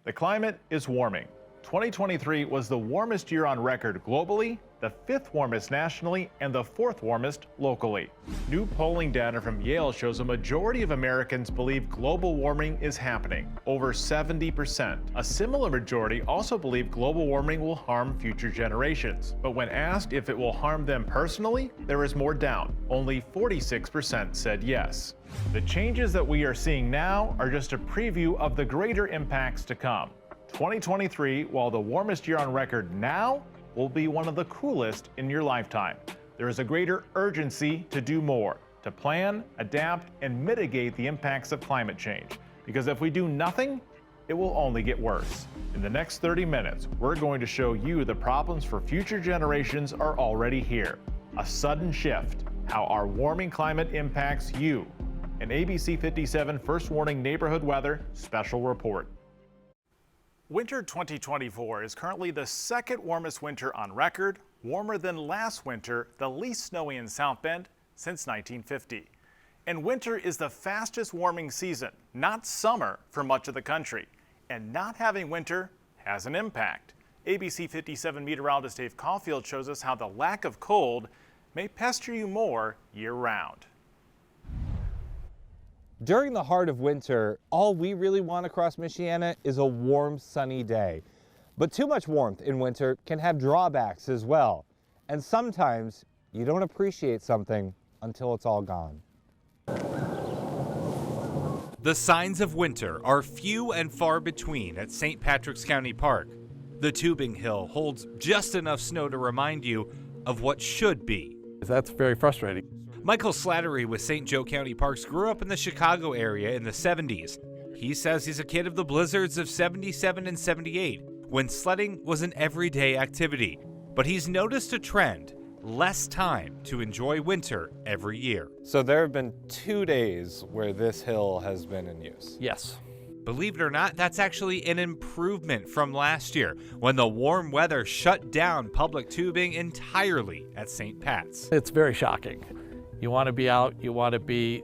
The climate is warming. 2023 was the warmest year on record globally, the 5th warmest nationally, and the 4th warmest locally. New polling data from Yale shows a majority of Americans believe global warming is happening, over 70%. A similar majority also believe global warming will harm future generations. But when asked if it will harm them personally, there is more doubt. Only 46% said yes. The changes that we are seeing now are just a preview of the greater impacts to come. 2023, while the warmest year on record now, will be one of the coolest in your lifetime. There is a greater urgency to do more, to plan, adapt, and mitigate the impacts of climate change. Because if we do nothing, it will only get worse. In the next 30 minutes, we're going to show you the problems for future generations are already here. A sudden shift, how our warming climate impacts you. An ABC 57 First Warning Neighborhood Weather Special Report. Winter 2024 is currently the 2nd warmest winter on record, warmer than last winter, the least snowy in South Bend since 1950. And winter is the fastest warming season, not summer, for much of the country. And not having winter has an impact. ABC 57 meteorologist Dave Caulfield shows us how the lack of cold may pester you more year-round. During the heart of winter, all we really want across Michiana is a warm, sunny day. But too much warmth in winter can have drawbacks as well. And sometimes you don't appreciate something until it's all gone. The signs of winter are few and far between at St. Patrick's County Park. The tubing hill holds just enough snow to remind you of what should be. That's very frustrating. Michael Slattery with St. Joe County Parks grew up in the Chicago area in the 70s. He says he's a kid of the blizzards of 77 and 78, when sledding was an everyday activity. But he's noticed a trend, less time to enjoy winter every year. So there have been 2 days where this hill has been in use. Yes. Believe it or not, that's actually an improvement from last year, when the warm weather shut down public tubing entirely at St. Pat's. It's very shocking. You want to be out, you want to be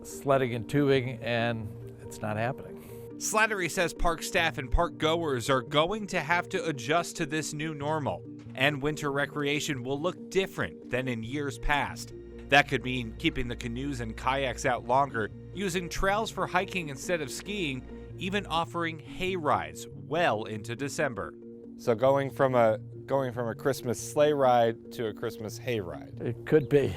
sledding and tubing, and it's not happening. Slattery says park staff and park goers are going to have to adjust to this new normal, and winter recreation will look different than in years past. That could mean keeping the canoes and kayaks out longer, using trails for hiking instead of skiing, even offering hay rides well into December. So going from a Christmas sleigh ride to a Christmas hay ride. It could be.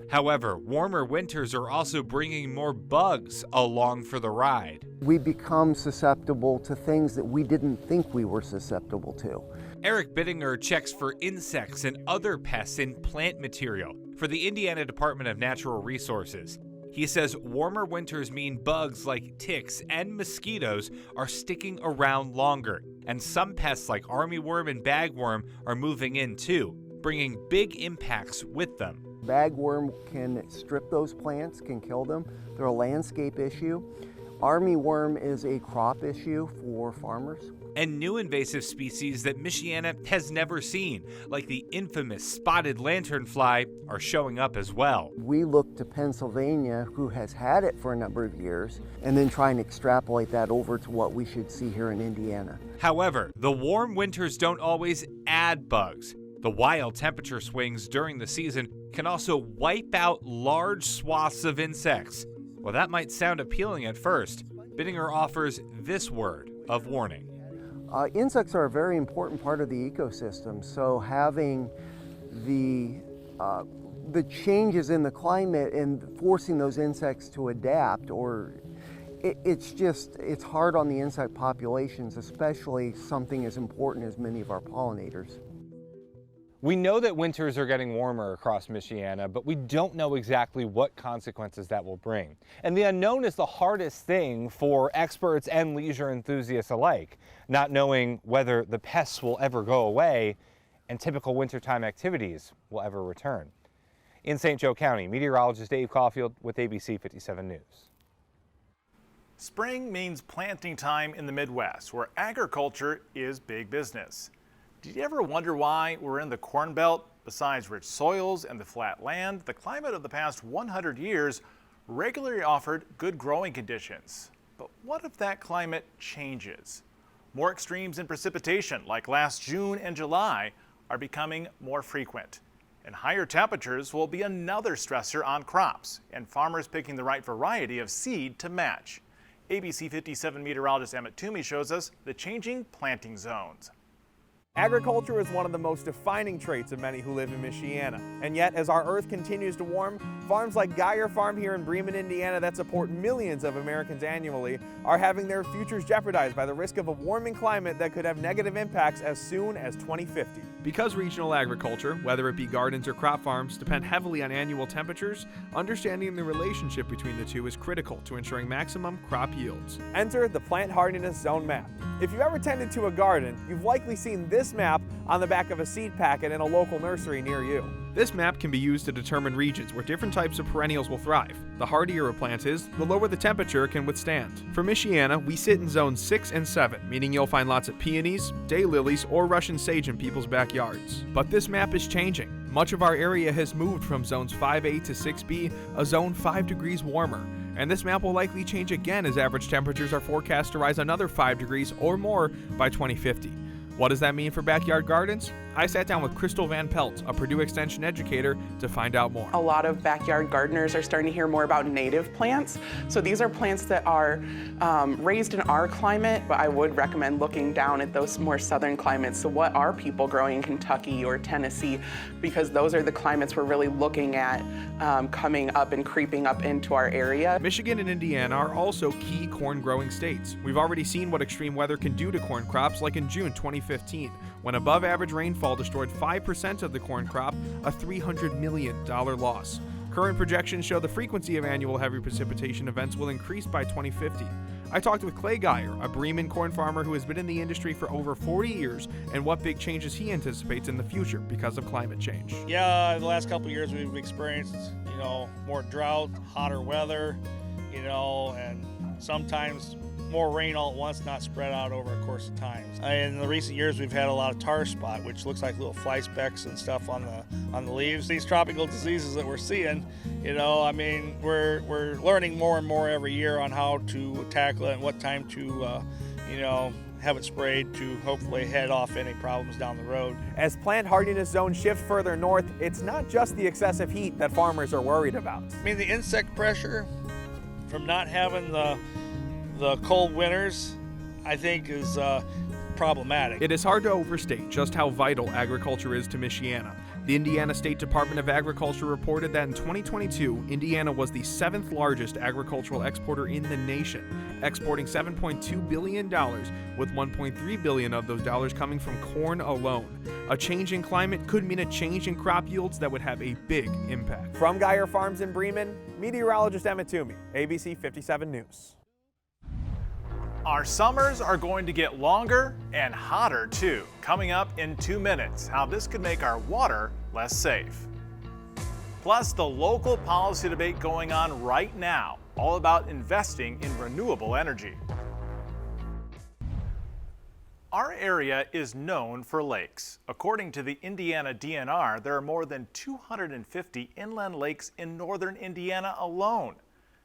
However, warmer winters are also bringing more bugs along for the ride. We become susceptible to things that we didn't think we were susceptible to. Eric Bittinger checks for insects and other pests in plant material for the Indiana Department of Natural Resources. He says warmer winters mean bugs like ticks and mosquitoes are sticking around longer, and some pests like armyworm and bagworm are moving in too, bringing big impacts with them. Bagworm can strip those plants, can kill them. They're a landscape issue. Armyworm is a crop issue for farmers. And new invasive species that Michiana has never seen, like the infamous spotted lanternfly, are showing up as well. We look to Pennsylvania, who has had it for a number of years, and then try and extrapolate that over to what we should see here in Indiana. However, the warm winters don't always add bugs. The wild temperature swings during the season can also wipe out large swaths of insects. While that might sound appealing at first, Bittinger offers this word of warning. Insects are a very important part of the ecosystem, so having the changes in the climate and forcing those insects to adapt, it's hard on the insect populations, especially something as important as many of our pollinators. We know that winters are getting warmer across Michiana, but we don't know exactly what consequences that will bring. And the unknown is the hardest thing for experts and leisure enthusiasts alike, not knowing whether the pests will ever go away and typical wintertime activities will ever return. In St. Joe County, meteorologist Dave Caulfield with ABC 57 News. Spring means planting time in the Midwest, where agriculture is big business. Did you ever wonder why we're in the Corn Belt? Besides rich soils and the flat land, the climate of the past 100 years regularly offered good growing conditions. But what if that climate changes? More extremes in precipitation, like last June and July, are becoming more frequent. And higher temperatures will be another stressor on crops and farmers picking the right variety of seed to match. ABC 57 meteorologist Emmett Toomey shows us the changing planting zones. Agriculture is one of the most defining traits of many who live in Michiana. And yet, as our earth continues to warm, farms like Geyer Farm here in Bremen, Indiana, that support millions of Americans annually, are having their futures jeopardized by the risk of a warming climate that could have negative impacts as soon as 2050. Because regional agriculture, whether it be gardens or crop farms, depend heavily on annual temperatures, understanding the relationship between the two is critical to ensuring maximum crop yields. Enter the Plant Hardiness Zone map. If you've ever tended to a garden, you've likely seen this map on the back of a seed packet in a local nursery near you. This map can be used to determine regions where different types of perennials will thrive. The hardier a plant is, the lower the temperature it can withstand. For Michiana, we sit in zones 6 and 7, meaning you'll find lots of peonies, daylilies, or Russian sage in people's backyards. But this map is changing. Much of our area has moved from zones 5A to 6B, a zone 5 degrees warmer. And this map will likely change again as average temperatures are forecast to rise another 5 degrees or more by 2050. What does that mean for backyard gardens? I sat down with Crystal Van Pelt, a Purdue Extension educator, to find out more. A lot of backyard gardeners are starting to hear more about native plants. So these are plants that are raised in our climate, but I would recommend looking down at those more southern climates. So what are people growing in Kentucky or Tennessee? Because those are the climates we're really looking at coming up and creeping up into our area. Michigan and Indiana are also key corn growing states. We've already seen what extreme weather can do to corn crops, like in June 2015, when above average rainfall destroyed 5% of the corn crop, a $300 million loss. Current projections show the frequency of annual heavy precipitation events will increase by 2050. I talked with Clay Geyer, a Bremen corn farmer who has been in the industry for over 40 years, and what big changes he anticipates in the future because of climate change. Yeah, the last couple of years we've experienced, more drought, hotter weather, and sometimes more rain all at once, not spread out over a course of time. In the recent years, we've had a lot of tar spot, which looks like little fly specks and stuff on the leaves. These tropical diseases that we're seeing, we're learning more and more every year on how to tackle it and what time to, have it sprayed to hopefully head off any problems down the road. As plant hardiness zones shift further north, it's not just the excessive heat that farmers are worried about. The insect pressure from not having the cold winters, I think, is problematic. It is hard to overstate just how vital agriculture is to Michiana. The Indiana State Department of Agriculture reported that in 2022, Indiana was the 7th largest agricultural exporter in the nation, exporting $7.2 billion, with $1.3 billion of those dollars coming from corn alone. A change in climate could mean a change in crop yields that would have a big impact. From Geyer Farms in Bremen, meteorologist Emmett Toomey, ABC 57 News. Our summers are going to get longer and hotter too. Coming up in 2 minutes, how this could make our water less safe. Plus, the local policy debate going on right now, all about investing in renewable energy. Our area is known for lakes. According to the Indiana DNR, there are more than 250 inland lakes in northern Indiana alone.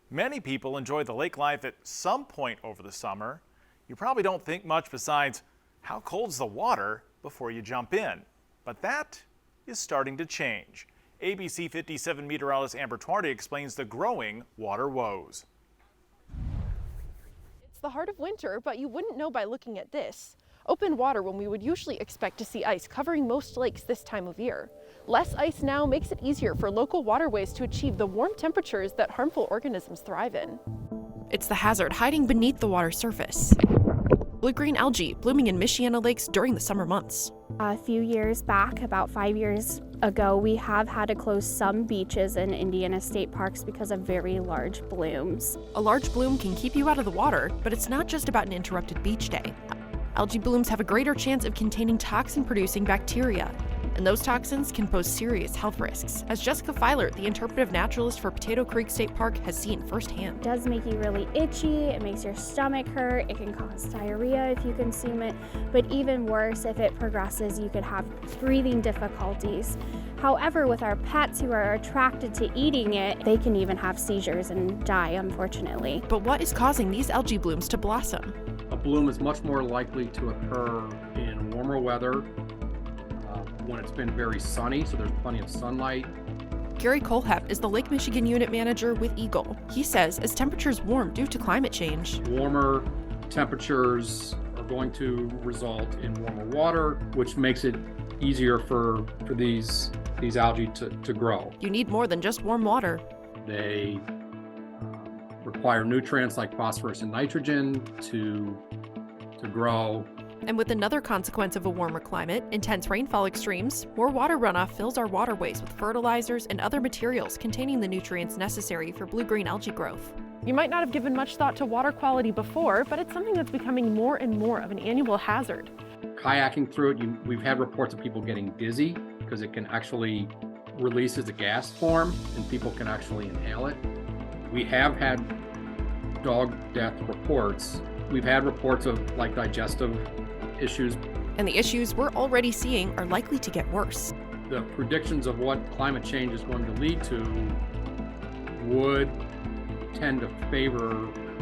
Many people enjoy the lake life at some point over the summer. You probably don't think much besides, how cold's the water before you jump in? But that is starting to change. ABC 57 meteorologist Amber Twardy explains the growing water woes. It's the heart of winter, but you wouldn't know by looking at this. Open water when we would usually expect to see ice covering most lakes this time of year. Less ice now makes it easier for local waterways to achieve the warm temperatures that harmful organisms thrive in. It's the hazard hiding beneath the water surface. Blue-green algae blooming in Michiana lakes during the summer months. A few years back, about 5 years ago, we have had to close some beaches in Indiana state parks because of very large blooms. A large bloom can keep you out of the water, but it's not just about an interrupted beach day. Algae blooms have a greater chance of containing toxin-producing bacteria, and those toxins can pose serious health risks, as Jessica Filer, the interpretive naturalist for Potato Creek State Park, has seen firsthand. It does make you really itchy, it makes your stomach hurt, it can cause diarrhea if you consume it, but even worse, if it progresses, you could have breathing difficulties. However, with our pets who are attracted to eating it, they can even have seizures and die, unfortunately. But what is causing these algae blooms to blossom? bloom is much more likely to occur in warmer weather, when it's been very sunny, so there's plenty of sunlight. Gary Kolhep is the Lake Michigan unit manager with Eagle. He says as temperatures warm due to climate change, Warmer temperatures are going to result in warmer water, which makes it easier for these algae to grow. you need more than just warm water. They require nutrients like phosphorus and nitrogen to grow. And with another consequence of a warmer climate, intense rainfall extremes, more water runoff fills our waterways with fertilizers and other materials containing the nutrients necessary for blue-green algae growth. You might not have given much thought to water quality before, but it's something that's becoming more and more of an annual hazard. Kayaking through it, we've had reports of people getting dizzy because it can actually release as a gas form and people can actually inhale it. We have had dog death reports. We've had reports of like digestive issues. And the issues we're already seeing are likely to get worse. The predictions of what climate change is going to lead to would tend to favor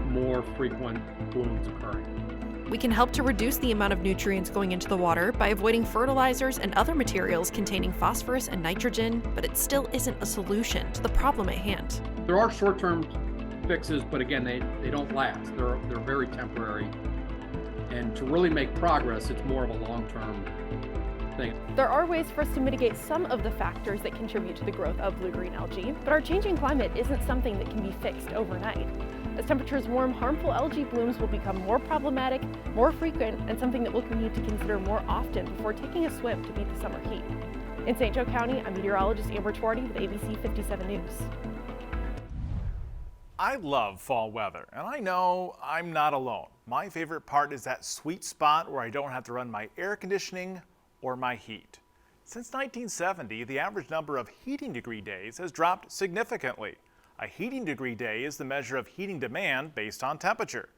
more frequent blooms occurring. We can help to reduce the amount of nutrients going into the water by avoiding fertilizers and other materials containing phosphorus and nitrogen, but it still isn't a solution to the problem at hand. There are short-term fixes, but again, they don't last. They're very temporary. And to really make progress, it's more of a long-term thing. There are ways for us to mitigate some of the factors that contribute to the growth of blue-green algae, but our changing climate isn't something that can be fixed overnight. As temperatures warm, harmful algae blooms will become more problematic, more frequent, and something that we'll need to consider more often before taking a swim to beat the summer heat. In St. Joe County, I'm meteorologist Amber Twardy with ABC 57 News. I love fall weather, and I know I'm not alone. My favorite part is that sweet spot where I don't have to run my air conditioning or my heat. Since 1970, the average number of heating degree days has dropped significantly. A heating degree day is the measure of heating demand based on temperature.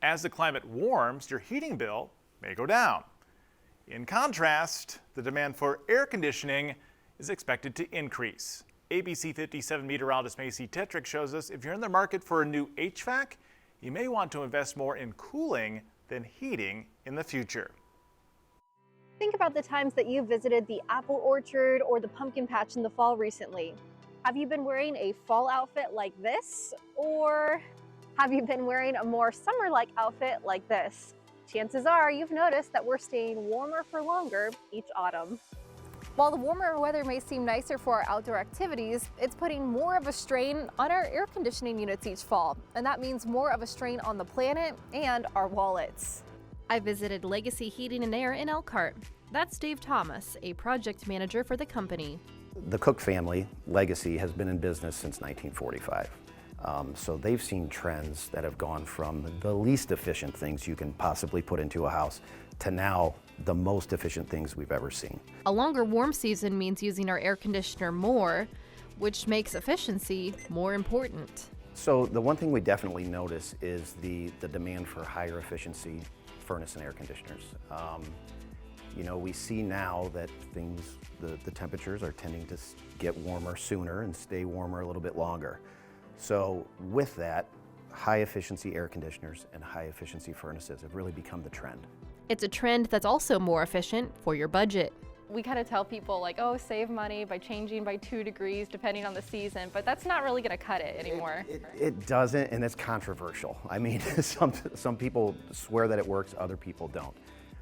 As the climate warms, your heating bill may go down. In contrast, the demand for air conditioning is expected to increase. ABC 57 meteorologist Macy Tetrick shows us if you're in the market for a new HVAC, you may want to invest more in cooling than heating in the future. Think about the times that you visited the apple orchard or the pumpkin patch in the fall recently. Have you been wearing a fall outfit like this? Or have you been wearing a more summer-like outfit like this? Chances are you've noticed that we're staying warmer for longer each autumn. While the warmer weather may seem nicer for our outdoor activities, it's putting more of a strain on our air conditioning units each fall, and that means more of a strain on the planet and our wallets. I visited Legacy Heating and Air in Elkhart. That's Dave Thomas, a project manager for the company. The Cook family, Legacy, has been in business since 1945. So they've seen trends that have gone from the least efficient things you can possibly put into a house to now the most efficient things we've ever seen. A longer warm season means using our air conditioner more, which makes efficiency more important. So the one thing we definitely notice is the demand for higher efficiency furnace and air conditioners. You know, we see now that the temperatures are tending to get warmer sooner and stay warmer a little bit longer. So with that, high efficiency air conditioners and high efficiency furnaces have really become the trend. It's a trend that's also more efficient for your budget. We kind of tell people like, oh, save money by changing by 2 degrees depending on the season, but that's not really going to cut it anymore. It doesn't, and it's controversial. I mean, some people swear that it works, other people don't.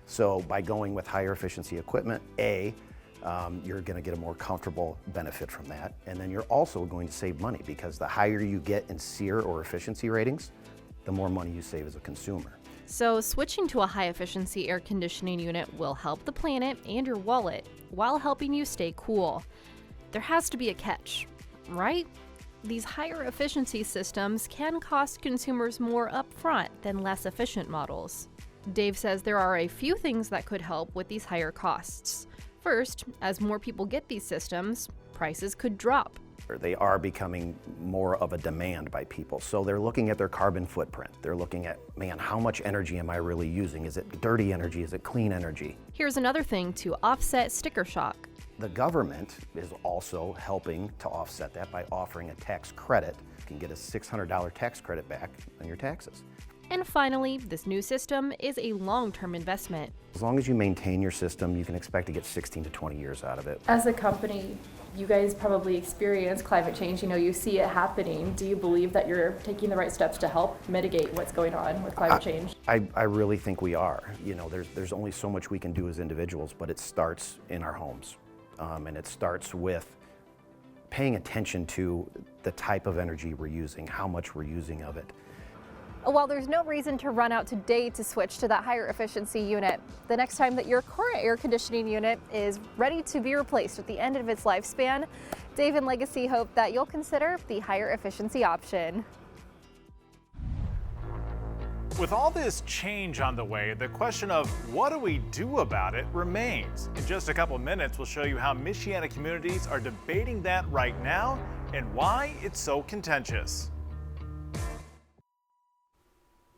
So by going with higher efficiency equipment, you're going to get a more comfortable benefit from that, and then you're also going to save money because the higher you get in SEER or efficiency ratings, the more money you save as a consumer. So switching to a high-efficiency air conditioning unit will help the planet and your wallet while helping you stay cool. There has to be a catch, right? These higher efficiency systems can cost consumers more upfront than less efficient models. Dave says there are a few things that could help with these higher costs. First, as more people get these systems, prices could drop. They are becoming more of a demand by people. So they're looking at their carbon footprint. They're looking at, man, how much energy am I really using? Is it dirty energy? Is it clean energy? Here's another thing to offset sticker shock. The government is also helping to offset that by offering a tax credit. You can get a $600 tax credit back on your taxes. And finally, this new system is a long-term investment. As long as you maintain your system, you can expect to get 16 to 20 years out of it. As a company, you guys probably experience climate change. You see it happening. Do you believe that you're taking the right steps to help mitigate what's going on with climate change? I really think we are. There's only so much we can do as individuals, but it starts in our homes. And it starts with paying attention to the type of energy we're using, how much we're using of it. While there's no reason to run out today to switch to that higher efficiency unit, the next time that your current air conditioning unit is ready to be replaced at the end of its lifespan, Dave and Legacy hope that you'll consider the higher efficiency option. With all this change on the way, the question of what do we do about it remains. In just a couple of minutes, we'll show you how Michiana communities are debating that right now and why it's so contentious.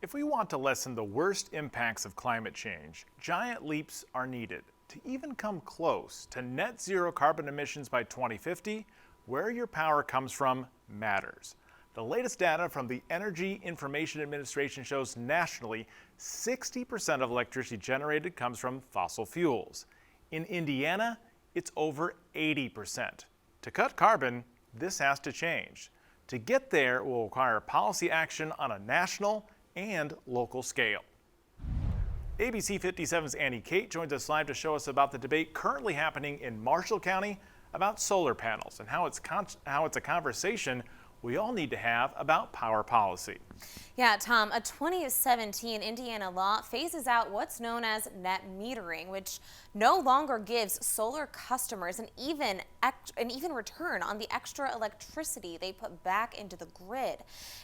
If we want to lessen the worst impacts of climate change, giant leaps are needed. To even come close to net zero carbon emissions by 2050, where your power comes from matters. The latest data from the Energy Information Administration shows nationally 60% of electricity generated comes from fossil fuels. In Indiana, it's over 80%. To cut carbon, this has to change. To get there, it will require policy action on a national and local scale. ABC 57's Annie Kate joins us live to show us about the debate currently happening in Marshall County about solar panels and how it's a conversation we all need to have about power policy. Yeah, Tom, a 2017 Indiana law phases out what's known as net metering, which no longer gives solar customers an even return on the extra electricity they put back into the grid.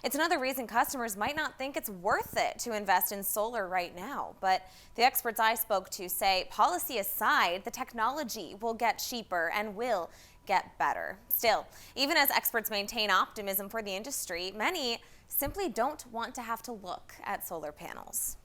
It's another reason customers might not think it's worth it to invest in solar right now. But the experts I spoke to say, policy aside, the technology will get cheaper and will get better. Still, even as experts maintain optimism for the industry, many simply don't want to have to look at solar panels.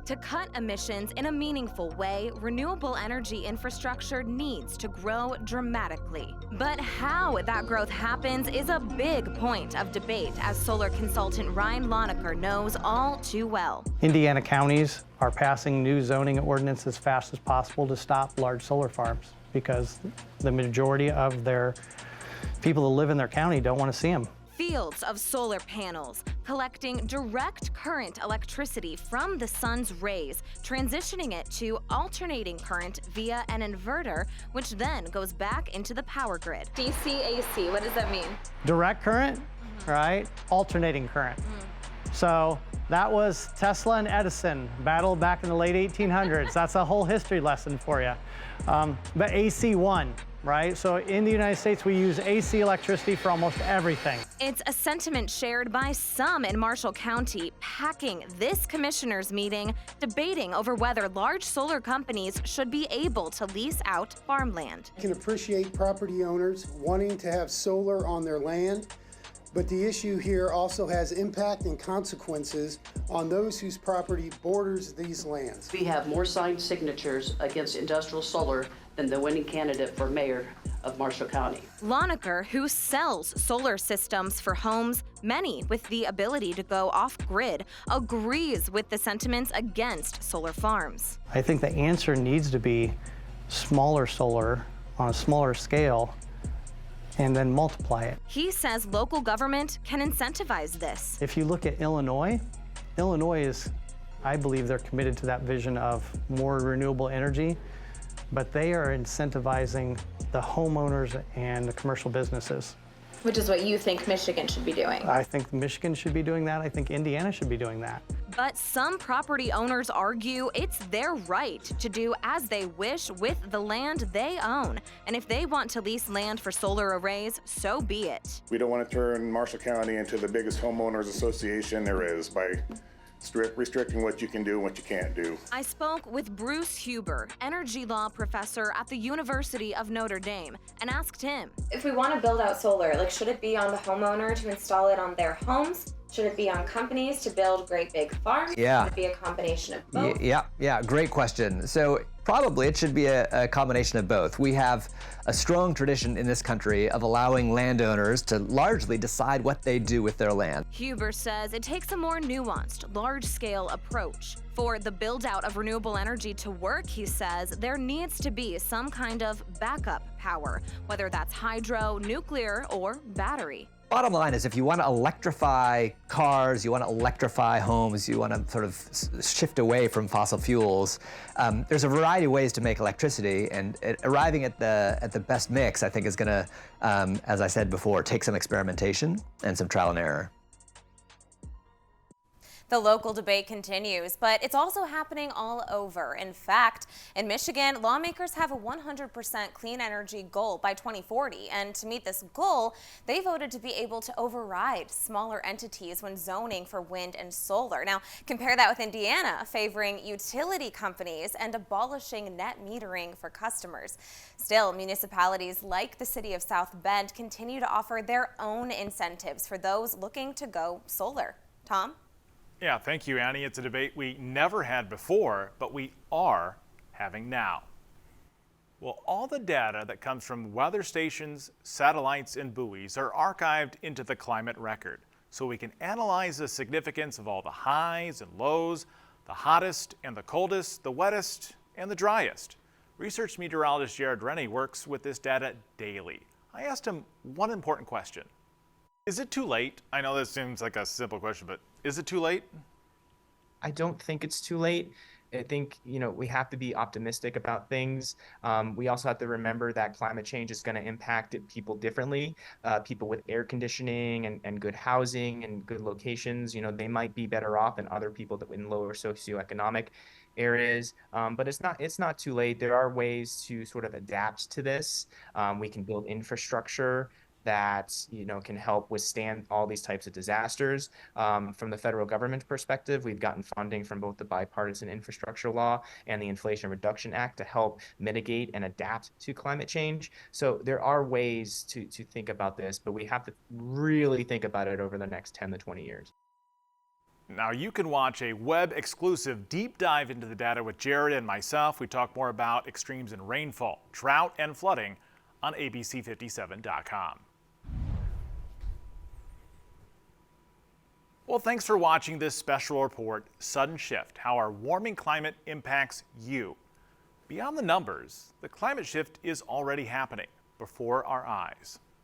To cut emissions in a meaningful way, renewable energy infrastructure needs to grow dramatically. But how that growth happens is a big point of debate, as solar consultant Ryan Lonecker knows all too well. Indiana counties are passing new zoning ordinance as fast as possible to stop large solar farms, because the majority of their people that live in their county don't want to see them. Fields of solar panels collecting direct current electricity from the sun's rays, transitioning it to alternating current via an inverter, which then goes back into the power grid. DC-AC, what does that mean? Direct current, right? Alternating current. So that was Tesla and Edison battled back in the late 1800s. That's a whole history lesson for you. But AC won, right? So in the United States, we use AC electricity for almost everything. It's a sentiment shared by some in Marshall County, packing this commissioners' meeting, debating over whether large solar companies should be able to lease out farmland. I can appreciate property owners wanting to have solar on their land, but the issue here also has impact and consequences on those whose property borders these lands. We have more signed signatures against industrial solar than the winning candidate for mayor of Marshall County. Lonecker, who sells solar systems for homes, many with the ability to go off-grid, agrees with the sentiments against solar farms. I think the answer needs to be smaller solar on a smaller scale, and then multiply it. He says local government can incentivize this. If you look at Illinois is, I believe they're committed to that vision of more renewable energy, but they are incentivizing the homeowners and the commercial businesses. Which is what you think Michigan should be doing. I think Michigan should be doing that. I think Indiana should be doing that. But some property owners argue it's their right to do as they wish with the land they own. And if they want to lease land for solar arrays, so be it. We don't want to turn Marshall County into the biggest homeowners association there is by restricting what you can do and what you can't do. I spoke with Bruce Huber, energy law professor at the University of Notre Dame, and asked him, if we want to build out solar, should it be on the homeowner to install it on their homes? Should it be on companies to build great big farms? Yeah. Should it be a combination of both? Yeah, great question. So Probably it should be a combination of both. We have a strong tradition in this country of allowing landowners to largely decide what they do with their land. Huber says it takes a more nuanced, large-scale approach. For the build-out of renewable energy to work, he says, there needs to be some kind of backup power, whether that's hydro, nuclear, or battery. Bottom line is if you want to electrify cars, you want to electrify homes, you want to sort of shift away from fossil fuels, there's a variety of ways to make electricity, and arriving at the best mix, I think, is going to, as I said before, take some experimentation and some trial and error. The local debate continues, but it's also happening all over. In fact, in Michigan, lawmakers have a 100% clean energy goal by 2040. And to meet this goal, they voted to be able to override smaller entities when zoning for wind and solar. Now, compare that with Indiana, favoring utility companies and abolishing net metering for customers. Still, municipalities like the city of South Bend continue to offer their own incentives for those looking to go solar. Tom? Yeah, thank you, Annie. It's a debate we never had before, but we are having now. Well, all the data that comes from weather stations, satellites, and buoys are archived into the climate record, so we can analyze the significance of all the highs and lows, the hottest and the coldest, the wettest and the driest. Research meteorologist Jared Rennie works with this data daily. I asked him one important question. Is it too late? I know this seems like a simple question, but is it too late? I don't think it's too late. I think, we have to be optimistic about things. We also have to remember that climate change is going to impact people differently. People with air conditioning and good housing and good locations, they might be better off than other people that in lower socioeconomic areas. But it's not too late. There are ways to sort of adapt to this. We can build infrastructure that can help withstand all these types of disasters. From the federal government perspective, we've gotten funding from both the bipartisan infrastructure law and the Inflation Reduction Act to help mitigate and adapt to climate change. So there are ways to think about this, but we have to really think about it over the next 10 to 20 years. Now you can watch a web-exclusive deep dive into the data with Jared and myself. We talk more about extremes in rainfall, drought, and flooding on abc57.com. Well, thanks for watching this special report, Sudden Shift, how our warming climate impacts you. Beyond the numbers, the climate shift is already happening before our eyes.